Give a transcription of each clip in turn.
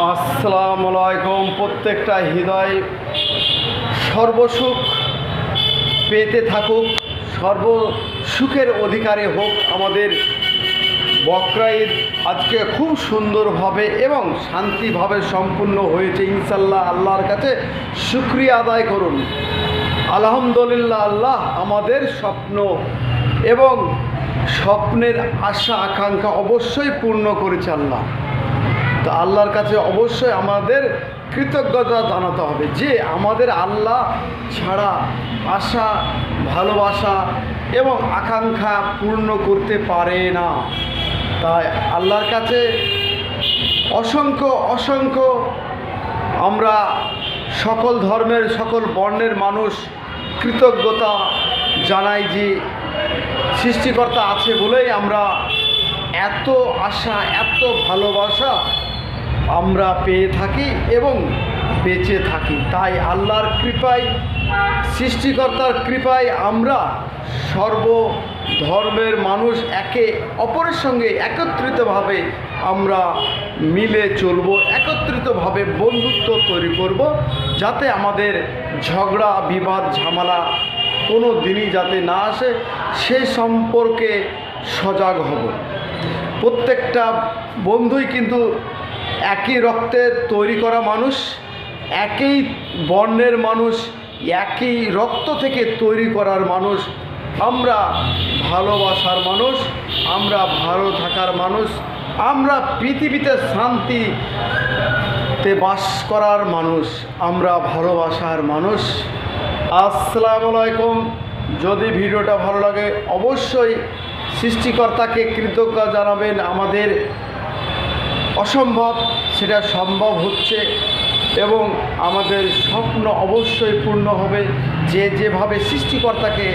আসসালামু আলাইকুম। প্রত্যেকটা হৃদয় সর্বসুখ পেতে থাকুক, সর্বসুখের অধিকারী হোক। আমাদের বকরা ঈদ আজকে খুব সুন্দরভাবে এবং শান্তিভাবে সম্পূর্ণ হয়েছে ইনশাল্লাহ। আল্লাহর কাছে শুকরিয়া আদায় করুন। আলহামদুলিল্লাহ, আল্লাহ আমাদের স্বপ্ন এবং স্বপ্নের আশা আকাঙ্ক্ষা অবশ্যই পূর্ণ করেছে আল্লাহ। তো আল্লাহর কাছে অবশ্যই আমাদের কৃতজ্ঞতা জানাতে হবে যে আমাদের আল্লাহ ছাড়া আশা, ভালোবাসা এবং আকাঙ্ক্ষা পূর্ণ করতে পারে না। তাই আল্লাহর কাছে অসংখ্য অসংখ্য আমরা সকল ধর্মের, সকল বর্ণের মানুষ কৃতজ্ঞতা জানাই যে সৃষ্টিকর্তা আছে বলেই আমরা এত আশা, এত ভালোবাসা আমরা পেয়ে থাকি এবং বেঁচে থাকি। তাই আল্লাহর কৃপায়, সৃষ্টিকর্তার কৃপায় আমরা সর্ব ধর্মের মানুষ একে অপরের সঙ্গে একত্রিতভাবে আমরা মিলে চলব, একত্রিতভাবে বন্ধুত্ব তৈরি করব, যাতে আমাদের ঝগড়া, বিবাদ, ঝামেলা কোনো দিনই যাতে না আসে সে সম্পর্কে সজাগ হব। প্রত্যেকটা বন্ধুই কিন্তু একই রক্তের তৈরি করা মানুষ, একই বর্ণের মানুষ, একই রক্ত থেকে তৈরি করার মানুষ। আমরা ভালোবাসার মানুষ, আমরা ভালো থাকার মানুষ, আমরা পৃথিবীতে শান্তিতে বাস করার মানুষ, আমরা ভালোবাসার মানুষ। আসসালামু আলাইকুম। যদি ভিডিওটা ভালো লাগে অবশ্যই সৃষ্টিকর্তাকে কৃতজ্ঞ জানাবেন। আমাদের অসম্ভব সেটা সম্ভব হচ্ছে এবং আমাদের স্বপ্ন অবশ্যই পূর্ণ হবে। যে যেভাবে সৃষ্টিকর্তাকে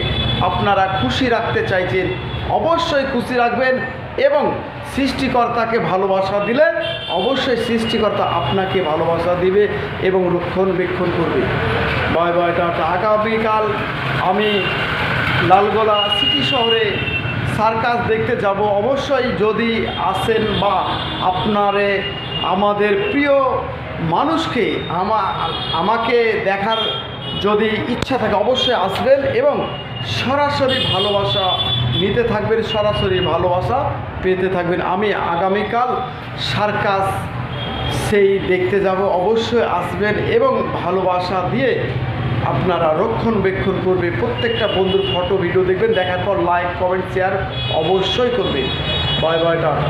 আপনারা খুশি রাখতে চাইছেন অবশ্যই খুশি রাখবেন এবং সৃষ্টিকর্তাকে ভালোবাসা দিলে অবশ্যই সৃষ্টিকর্তা আপনাকে ভালোবাসা দিবে এবং রক্ষণবেক্ষণ করবে। Bye bye, tata. আগামীকাল আমি লালগোলা সিটি শহরে সার্কাস দেখতে যাব। অবশ্যই যদি আসেন বা আপনারে আমাদের প্রিয় মানুষকে আমাকে দেখার যদি ইচ্ছা থাকে অবশ্যই আসবেন এবং সরাসরি ভালোবাসা নিতে থাকবেন, সরাসরি ভালোবাসা পেতে থাকবেন। আমি আগামীকাল সার্কাস সেই দেখতে যাব, অবশ্যই আসবেন এবং ভালোবাসা দিয়ে আপনারা রক্ষণবেক্ষণ করবে। প্রত্যেকটা বন্ধুর ফটো ভিডিও দেখবেন, দেখার পর লাইক, কমেন্ট, শেয়ার অবশ্যই করবেন। Bye bye, tata.